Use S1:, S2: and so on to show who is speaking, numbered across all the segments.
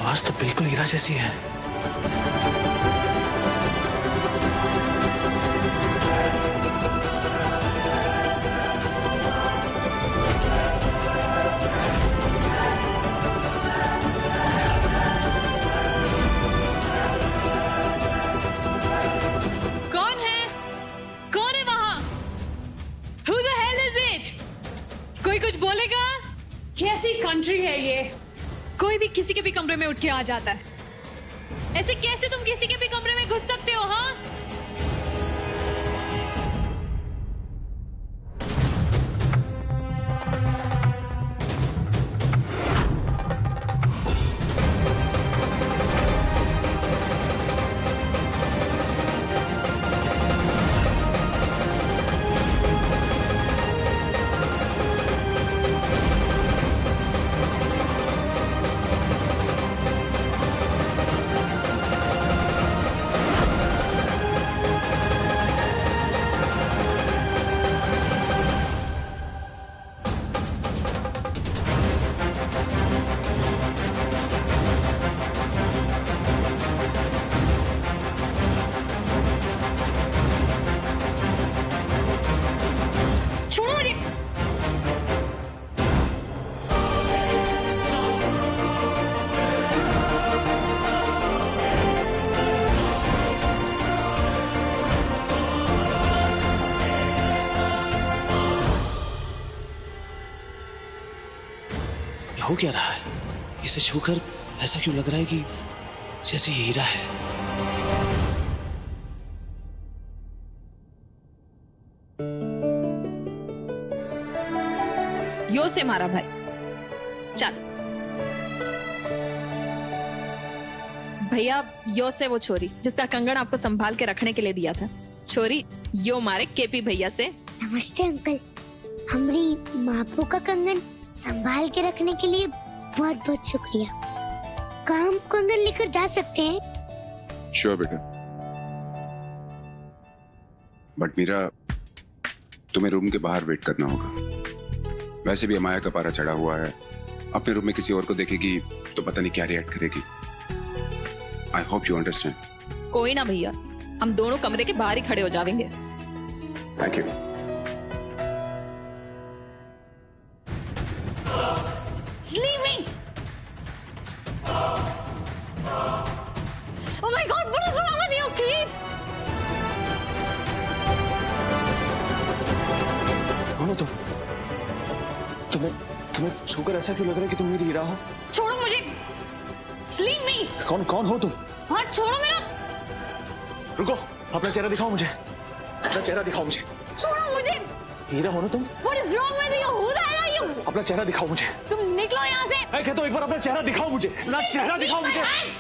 S1: आवाज तो बिल्कुल हीरा जैसी है।
S2: कौन है? कौन है वहां? Who the hell is it? कोई कुछ बोलेगा? कैसी कंट्री है ये? कोई भी किसी के भी कमरे में उठ के आ जाता है। ऐसे कैसे तुम किसी के भी कमरे में घुस सकते हो? हाँ, छोड़ो मुझे।
S1: ये हो क्या रहा है? इसे छूकर ऐसा क्यों लग रहा है कि जैसे ये हीरा है।
S2: यो से मारा भाई। चल भैया, यो से वो छोरी जिसका कंगन आपको संभाल के रखने के लिए दिया था, छोरी यो मारे केपी भैया से।
S3: नमस्ते अंकल, हमारी मापू का कंगन संभाल के रखने के लिए बहुत बहुत शुक्रिया। कहाँ हम कंगन लेकर जा सकते हैं?
S4: श्योर बेटा, बट मीरा तुम्हें रूम के बाहर वेट करना होगा। वैसे भी अमाया का पारा चढ़ा हुआ है, अपने रूम में किसी और को देखेगी तो पता नहीं क्या रिएक्ट करेगी। I hope you understand.
S2: कोई ना भैया, हम दोनों कमरे के बाहर ही खड़े हो जाएंगे।
S4: Thank you.
S2: Leave me! Oh my God, what is wrong with you, creep?
S1: कौन हो तुम? तुम्हें छूकर ऐसा क्यों लग रहा है कि तुम मेरी हीरा हो?
S2: छोड़ो मुझे! Leave me!
S1: कौन हो तुम?
S2: हाथ छोड़ो मेरा!
S1: रुको, अपना चेहरा दिखाओ मुझे। अपना चेहरा दिखाओ मुझे।
S2: छोड़ो मुझे!
S1: हीरा हो ना तुम?
S2: What is wrong with you? Who the hell are you?
S1: अपना चेहरा दिखाओ मुझे।
S2: तुम निकलो यहाँ से!
S1: मैं कहता हूँ एक बार अपना चेहरा दिखाओ मुझे। अपना चेहरा दिखाओ
S2: Leave my
S1: मुझे।
S2: hand!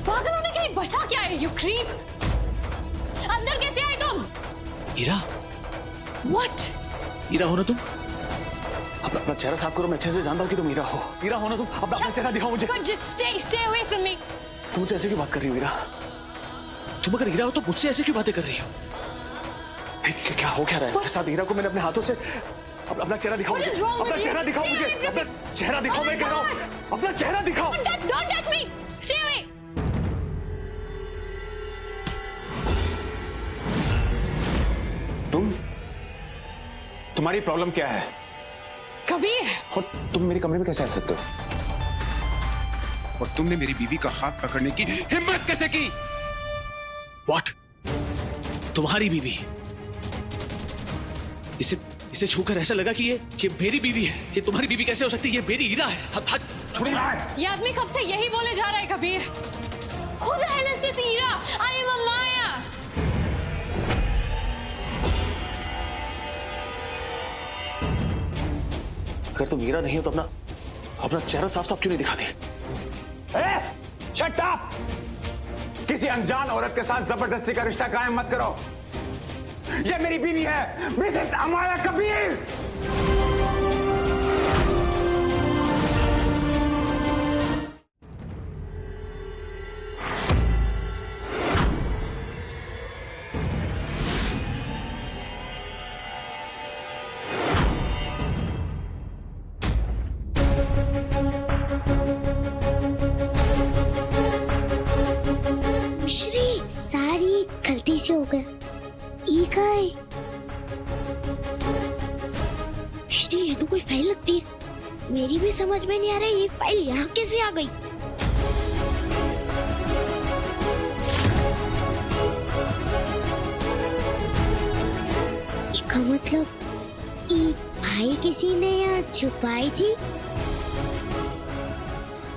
S2: पागल होने के लिए बचा क्या है, you creep? अंदर कैसे आए तुम?
S1: हीरा?
S2: What?
S1: हीरा हो ना तुम? अपना चेहरा साफ करो, मैं अच्छे से जानता हूँ कि तुम हीरा हो। हीरा हो ना तुम? अपना चेहरा दिखाओ मुझे।
S2: God, just stay away from me.
S1: तुम मुझसे ऐसे क्यों बात कर रही हो हीरा? तुम अगर हीरा हो तो मुझसे ऐसे क्यों बातें कर रही हो? क्या हो क्या रहा है? मेरे साथ हीरा को मैंने अपने हाथों से अपना चेहरा दिखाओ मुझे। अपना चेहरा दिखाओ मुझे। अपना चेहरा दिखाओ, मैं कह रहा हूँ। अपना चेहरा दिखाओ।
S2: Don't touch me. Stay away.
S5: तुम्हारी प्रॉब्लम क्या है?
S2: कबीर,
S5: और तुम मेरे कमरे में कैसे आ सकते हो?
S4: और तुमने मेरी बीवी का हाथ पकड़ने की हिम्मत कैसे की?
S1: What? तुम्हारी बीवी? इसे छूकर ऐसा लगा कि ये मेरी बीवी है। ये तुम्हारी बीवी कैसे हो सकती है? ये मेरी हीरा है। हाथ छोड़ो।
S2: ये आदमी कब से यही बोले जा रहा है Kabir. Who the hell is this Heera? I am Amaya.
S1: अगर तुम हीरा नहीं हो तो अपना चेहरा साफ साफ क्यों नहीं दिखाती?
S5: Shut up! किसी अनजान औरत के साथ जबरदस्ती का रिश्ता कायम मत करो। ये मेरी बीवी है, मिसेस अमाया कबीर।
S3: मिश्री सारी गलती से हो गया। ये का है? मिश्री ये तो कोई फाइल लगती है। मेरी भी समझ में नहीं आ रहा ये फाइल यहाँ कैसे आ गई। इसका मतलब ये भाई किसी ने यहाँ छुपाई थी।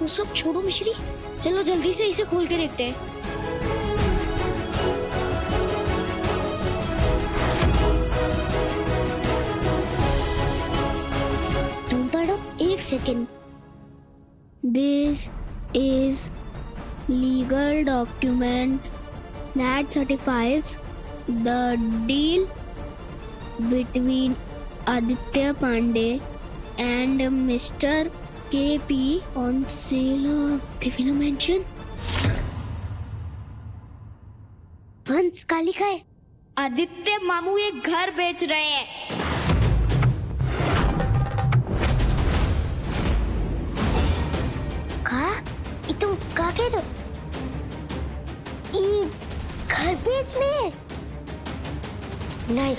S3: वो सब छोड़ो मिश्री, चलो जल्दी से इसे खोल के देखते हैं। तुम पढ़ो, एक second. This is legal document that certifies the deal between Aditya Pandey and Mr. KP on sale of Divina Mansion. वंश का लिखा है।
S6: आदित्य मामू एक घर बेच रहे हैं।
S3: ये तुम क्या कह रहे हो? ये घर बेचने हैं? नहीं,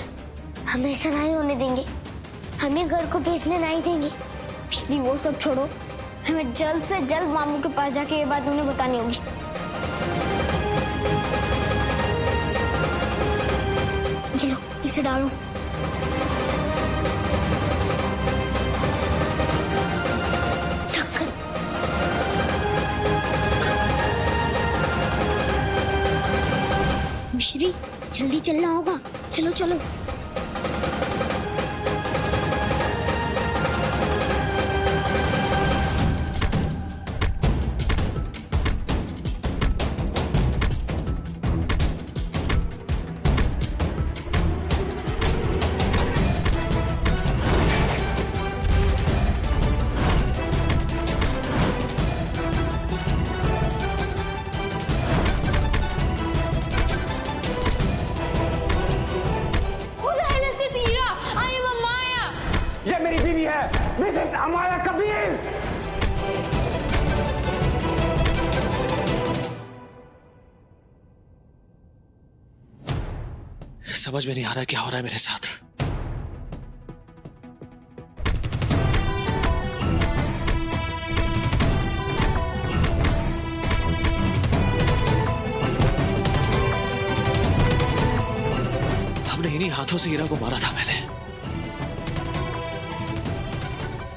S3: हम ऐसा नहीं होने देंगे। हमें घर को बेचने नहीं देंगे।
S6: पिछली वो सब छोड़ो, हमें जल्द से जल्द मामू के पास जाके ये बात उन्हें बतानी होगी। लो, इसे डालो।
S3: मिश्री जल्दी चलना होगा, चलो चलो।
S5: मिसेस अमाया कबीर।
S1: समझ में नहीं आ रहा क्या हो रहा है मेरे साथ। हमने इन्हीं हाथों से हीरा को मारा था। मैंने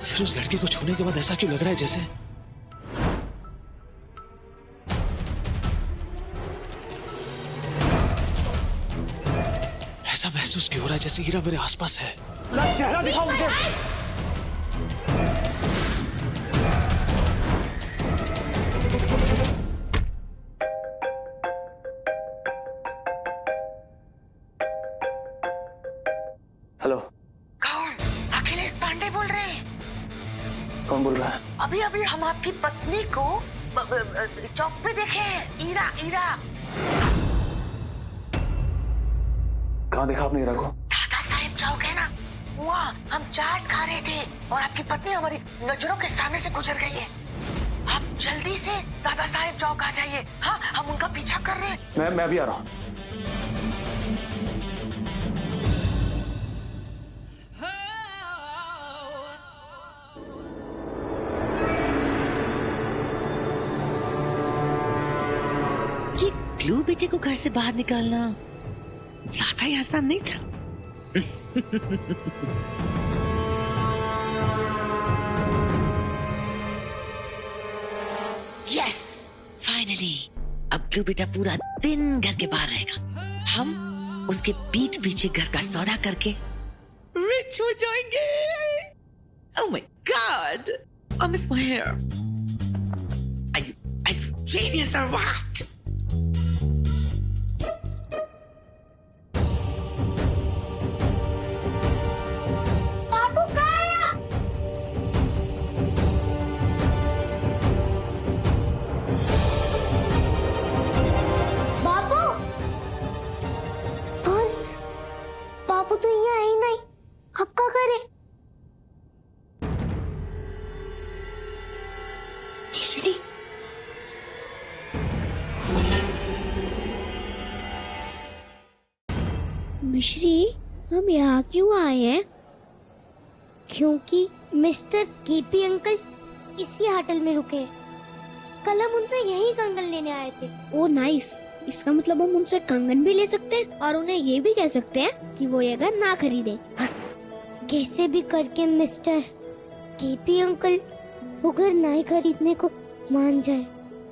S1: फिर उस लड़की को छूने के बाद ऐसा क्यों लग रहा है जैसे ऐसा महसूस क्यों हो रहा है जैसे हीरा मेरे आसपास है।
S5: चेहरा दिखाओ मुझे।
S1: हेलो,
S7: कौन? अखिलेश पांडे बोल रहे हैं।
S1: कौन बोल रहा है?
S7: अभी अभी हम आपकी पत्नी को चौक पे देखे हैं। ईरा ईरा।
S1: कहाँ देखा आपने हीरा को?
S7: दादा साहेब चौक है ना, वहाँ हम चाट खा रहे थे और आपकी पत्नी हमारी नजरों के सामने से गुजर गई है। आप जल्दी से दादा साहेब चौक आ जाइए। हाँ, हम उनका पीछा कर रहे हैं।
S1: मैं भी आ रहा हूँ।
S7: क्लू बेटे को घर से बाहर निकालना ज्यादा ही आसान नहीं था। यस, फाइनली अब क्लू बेटा पूरा दिन घर के बाहर रहेगा। हम उसके पीठ पीछे घर का सौदा करके रिच हो जाएंगे। Oh my god, I miss my hair. Are you genius or what?
S3: Bapu तो यहाँ है ही नहीं, अब क्या करे? मिश्री मिश्री, हम यहाँ क्यों आए हैं? क्योंकि मिस्टर केपी अंकल इसी होटल में रुके हैं। कल हम उनसे यही कंगन लेने आए थे। ओ नाइस, इसका मतलब हम उनसे कंगन भी ले सकते हैं और उन्हें ये भी कह सकते हैं कि वो ये घर ना खरीदे। बस कैसे भी करके मिस्टर केपी अंकल वो घर ना ही खरीदने को मान जाए।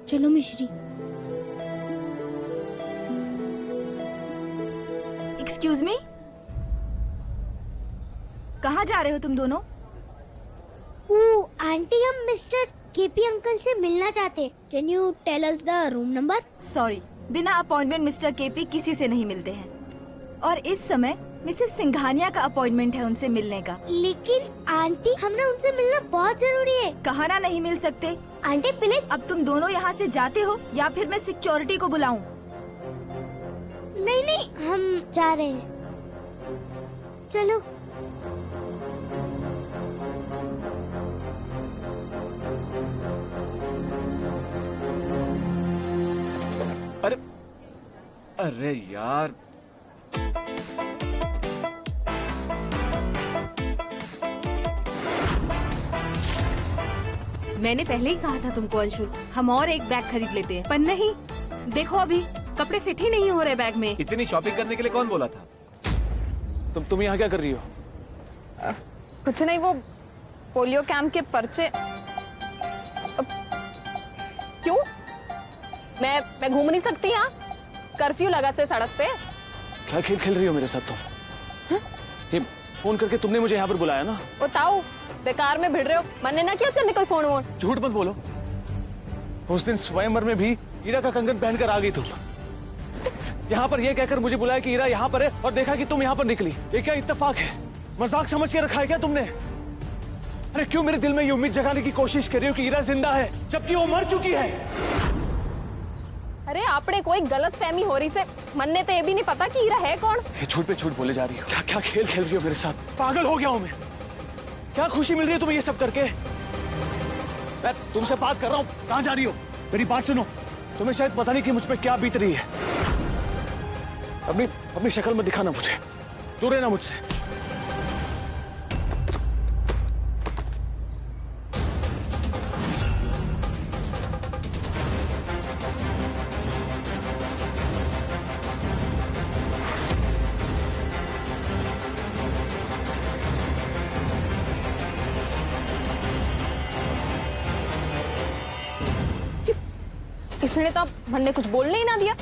S3: चलो मिश्री।
S8: एक्सक्यूज मी, कहाँ जा रहे हो तुम दोनों?
S3: वो आंटी, हम मिस्टर केपी अंकल से मिलना चाहते। Can you tell us the room number?
S8: Sorry, बिना अपॉइंटमेंट मिस्टर केपी किसी से नहीं मिलते हैं और इस समय मिसेस सिंघानिया का अपॉइंटमेंट है उनसे मिलने का।
S3: लेकिन आंटी, हमें उनसे मिलना बहुत जरूरी है।
S8: कहाँ ना नहीं मिल सकते।
S3: Aunty please.
S8: अब तुम दोनों यहाँ से जाते हो या फिर मैं सिक्योरिटी को बुलाऊं?
S3: नहीं नहीं, हम जा रहे हैं। चलो।
S1: अरे अरे यार,
S2: मैंने पहले ही कहा था तुमको अंशुल, हम और एक बैग खरीद लेते हैं, पर नहीं। देखो अभी कपड़े फिट ही नहीं हो रहे बैग में।
S1: इतनी शॉपिंग करने के लिए कौन बोला था? तुम यहाँ क्या कर रही हो?
S9: कुछ नहीं, वो पोलियो कैंप के पर्चे। क्यों? मैं घूम नहीं सकती यहाँ? कर्फ्यू लगा से सड़क पे।
S1: क्या खेल खेल रही हो मेरे साथ तुम? ये फोन करके तुमने मुझे यहाँ पर बुलाया ना?
S9: बताओ, बेकार में भिड़ रहे हो। मैंने ना किया तेने कोई फोन वोन।
S1: झूठ मत बोलो। उस दिन स्वयंवर में भी हीरा का कंगन पहनकर आ गई तुम। यहाँ पर ये कहकर मुझे बुलाया कि हीरा यहाँ पर है और देखा कि तुम यहाँ पर निकली। ये क्या इत्तेफाक है? मजाक समझ के रखा है क्या तुमने? अरे क्यों मेरे दिल में ये उम्मीद जगाने की कोशिश कर रही हो कि हीरा जिंदा है जबकि वो मर चुकी है?
S9: अरे आपने कोई गलत फहमी हो रही से, मन्ने तो ये भी नहीं पता कि हीरा है कौन।
S1: ये झूठ पे झूठ बोले जा रही हो। क्या क्या खेल खेल रही हो मेरे साथ? पागल हो गया हूँ मैं। क्या खुशी मिल रही है तुम्हें ये सब करके? मैं तुमसे बात कर रहा हूँ, कहाँ जा रही हो? मेरी बात सुनो। तुम्हें शायद पता नहीं कि मुझ पे क्या बीत रही है। अपनी शक्ल में दिखाना मुझे, दूर रहना मुझसे।
S9: इसने तो मन्ने कुछ बोलने ही ना दिया।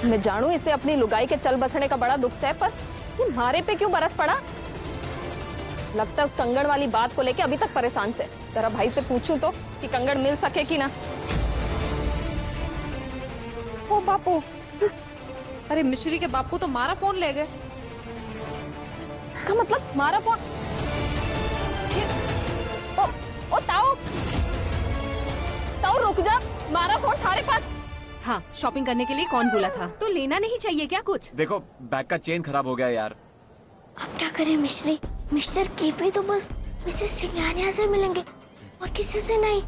S9: मैं जानू इसे अपनी लुगाई के चल बसने का बड़ा दुख है, पर ये मारे पे क्यों बरस पड़ा? लगता है उस कंगन वाली बात को लेके अभी तक परेशान से। जरा भाई से पूछूं तो कि कंगन मिल सके कि ना।
S2: ओ बापू, अरे मिश्री के बापू तो मारा फोन ले गए।
S9: इसका मतलब मारा फोन। ओ ताऊ, ताऊ रुक जा, मारा फोन थारे पास।
S2: हाँ, शॉपिंग करने के लिए कौन बोला था? तो लेना नहीं चाहिए क्या कुछ?
S1: देखो बैग का चेन खराब हो गया यार।
S3: अब क्या करें मिश्री? मिस्टर केपी तो बस मिसेस सिंघानिया से मिलेंगे और किसी से नहीं।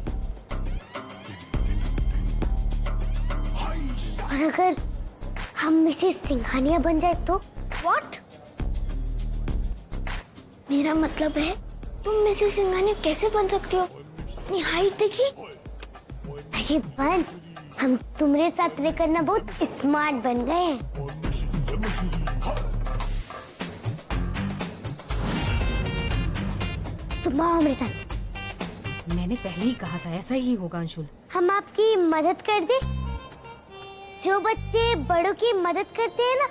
S3: और अगर हम मिसेस सिंघानिया बन जाए तो? व्हाट? मेरा मतलब है तुम मिसेस सिंघानिया कैसे बन सकते हो? अपनी हाइट देखी। अरे बंस, हम तुम्हारे साथ रहकर ना बहुत स्मार्ट बन गए हैं। तुम आओ मेरे साथ।
S2: मैंने पहले ही कहा था ऐसा ही होगा अंशुल।
S3: हम आपकी मदद कर दे। जो बच्चे बड़ों की मदद करते हैं ना,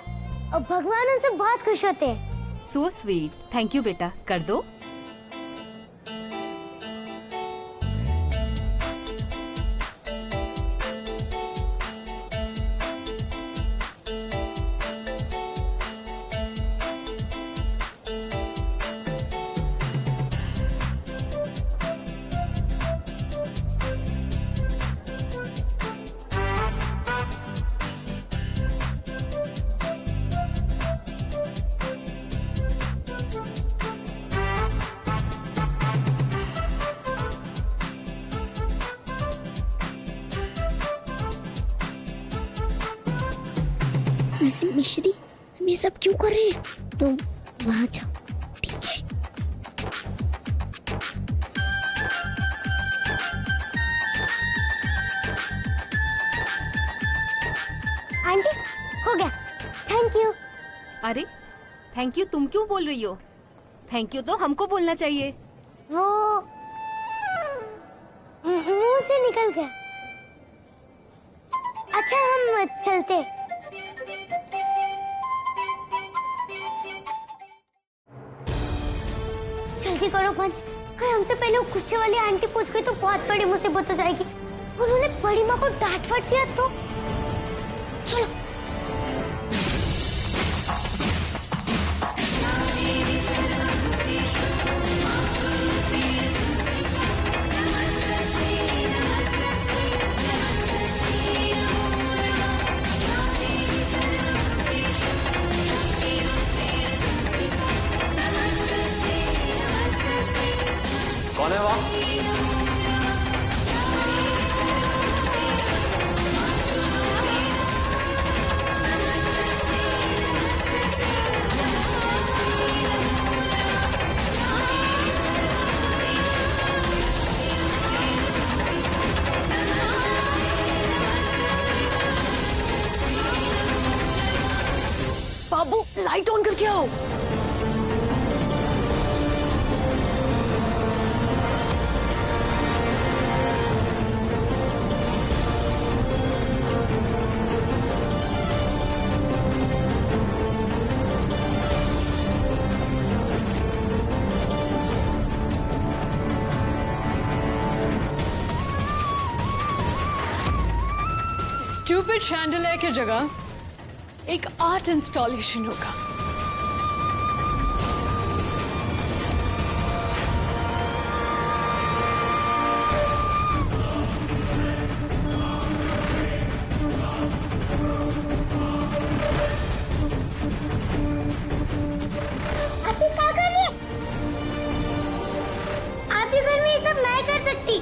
S3: और भगवान उनसे बहुत खुश होते हैं।
S2: सो स्वीट, थैंक यू बेटा, कर दो।
S3: वैसे मिश्री हम ये सब क्यों कर रहे हैं? तुम वहां जाओ, ठीक है? आंटी हो गया, थैंक यू।
S10: अरे थैंक यू तुम क्यों बोल रही हो? थैंक यू तो हमको बोलना चाहिए।
S3: वो मुंह से निकल गया। अच्छा हम चलते। जल्दी करो पंच, कहीं हमसे पहले वो गुस्से वाली आंटी पूछ गई तो बहुत बड़ी मुसीबत हो जाएगी। उन्होंने बड़ी माँ को डांट फट दिया तो चलो।
S1: कौन है वहाँ?
S7: बाबू लाइट ऑन करके आओ।
S2: स्टूपिड शैंडलियर की जगह एक आर्ट इंस्टॉलेशन होगा।
S3: आप ये क्या कर रही है? आपके घर में ये सब मैं कर सकती।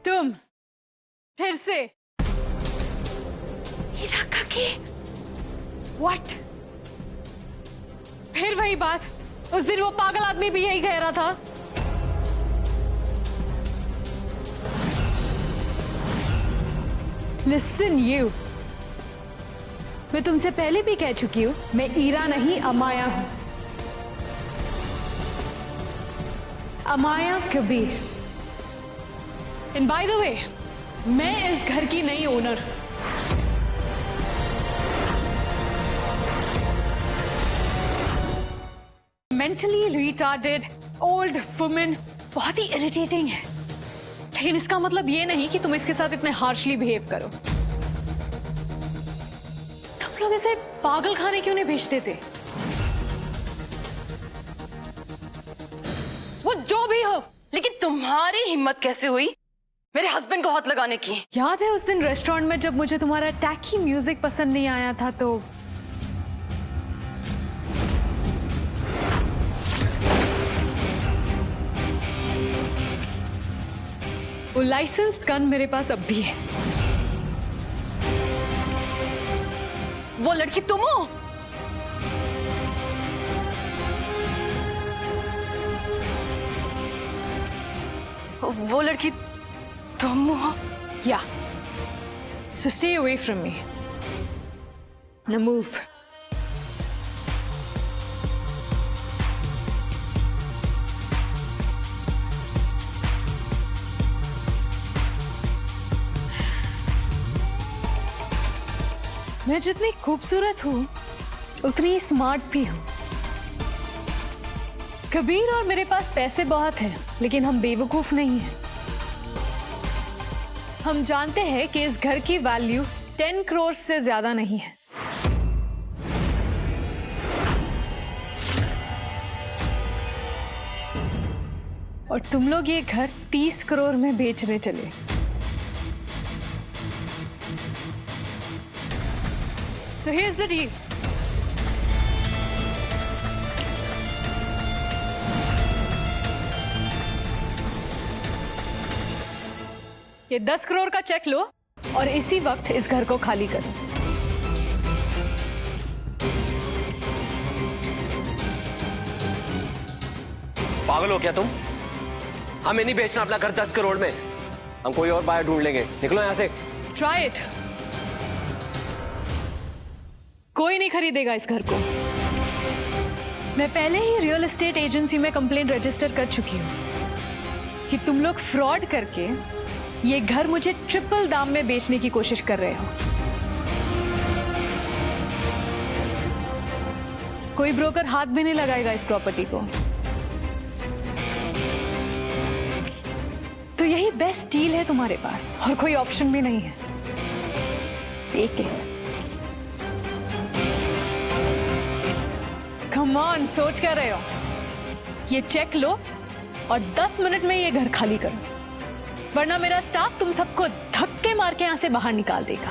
S2: तुम फिर से
S7: हीरा काकी, व्हाट?
S2: फिर वही बात, उस दिन वो पागल आदमी भी यही कह रहा था। लिसन यू, मैं तुमसे पहले भी कह चुकी हूं, मैं ईरा नहीं अमाया हूं। Amaya Kabir. And by the way, मैं इस घर की नई owner. Mentally retarded old women बहुत ही इरिटेटिंग है, लेकिन इसका मतलब ये नहीं कि तुम इसके साथ इतने हार्शली बिहेव करो। तुम लोग इसे पागल खाने क्यों नहीं भेजते थे?
S10: वो जो भी हो, लेकिन तुम्हारी हिम्मत कैसे हुई मेरे हस्बैंड को हाथ लगाने की?
S2: याद है उस दिन रेस्टोरेंट में जब मुझे तुम्हारा टैकी म्यूजिक पसंद नहीं आया था, तो वो लाइसेंस्ड गन मेरे पास अब भी है।
S10: वो लड़की तुम हो? वो लड़की तुम हो?
S2: Yeah. So stay away from me. Now move. मैं जितनी खूबसूरत हूं, उतनी स्मार्ट भी हूं। कबीर और मेरे पास पैसे बहुत हैं, लेकिन हम बेवकूफ नहीं हैं। हम जानते हैं कि इस घर की वैल्यू 10 करोड़ से ज्यादा नहीं है। और तुम लोग ये घर 30 करोड़ में बेचने चले। So here's the deal. ये 10 करोड़ का चेक लो और इसी वक्त इस घर को खाली करो।
S1: पागल हो क्या तुम? हमें नहीं बेचना अपना घर 10 करोड़ में। हम कोई और बायर ढूंढ लेंगे। निकलो यहां से।
S2: Try it. कोई नहीं खरीदेगा इस घर को। मैं पहले ही रियल एस्टेट एजेंसी में कंप्लेंट रजिस्टर कर चुकी हूं कि तुम लोग फ्रॉड करके ये घर मुझे ट्रिपल दाम में बेचने की कोशिश कर रहे हो। कोई ब्रोकर हाथ भी नहीं लगाएगा इस प्रॉपर्टी को। तो यही बेस्ट डील है तुम्हारे पास और कोई ऑप्शन भी नहीं है। Take it. कम ऑन, सोच कर रहे हो? ये चेक लो और 10 मिनट में ये घर खाली करो, वरना मेरा स्टाफ तुम सबको धक्के मार के यहां से बाहर निकाल देगा।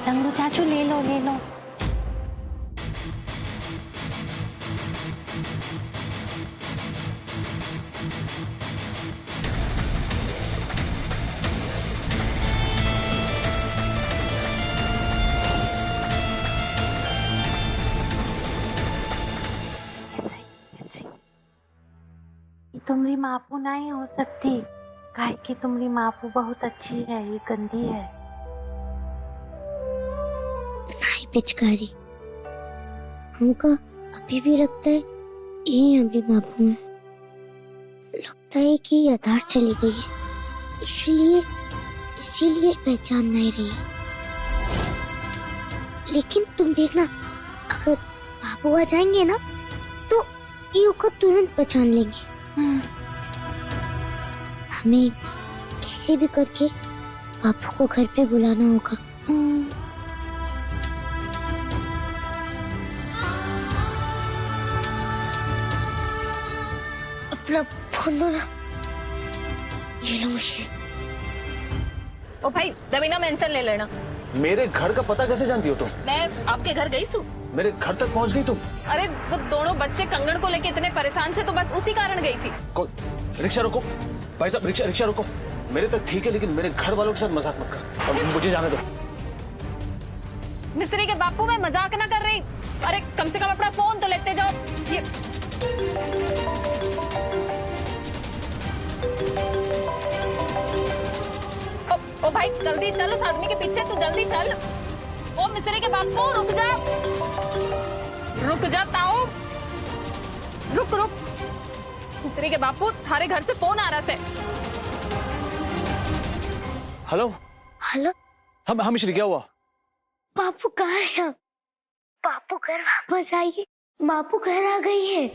S3: लंगड़ू चाचू ले लो ले लो।
S11: तुम्हारी मापू नहीं हो सकती, काहे कि तुम्हारी मापू बहुत अच्छी है, ये गंदी है।
S3: नहीं पिचकारी, हमको अभी भी लगता है यही हमारी मापू है। लगता है कि याददाश्त चली गई है, इसीलिए पहचान नहीं रही है। लेकिन तुम देखना, अगर बाबू आ जाएंगे ना तो ईयू को तुरंत पहचान लेंगे। हमें कैसे भी करके बापू को घर पे बुलाना होगा। अपना फोन लो ना। ये लो मुझे।
S9: ओ भाई, दबीना मेंशन ले लेना।
S1: मेरे घर का पता कैसे जानती हो तुम?
S9: मैं आपके घर गई सू।
S1: मेरे घर तक पहुंच गई तुम?
S9: अरे वो दोनों बच्चे कंगन को लेके इतने परेशान थे तो बस उसी कारण गई थी।
S1: रिक्शा रोको भाई साहब, रिक्शा रोको। मेरे तक ठीक है लेकिन मेरे घर वालों के साथ मजाक मत कर और मुझे जाने दो।
S9: मिस्त्री के बापू मैं मजाक ना कर रही। अरे कम से कम अपना फोन तो लेते जाओ। ये ओ भाई जल्दी चल, उस आदमी के पीछे तू जल्दी चल। ओ मिस्त्री के बापू रुक जा, रुक जा ताऊ, रुक रुक। मिस्त्री के बापू थारे घर से फोन आ रहा से।
S1: हेलो
S3: हेलो,
S1: हम श्री, क्या हुआ?
S3: बापू कहाँ है? बापू घर वापस आइए, बापू घर आ गई है।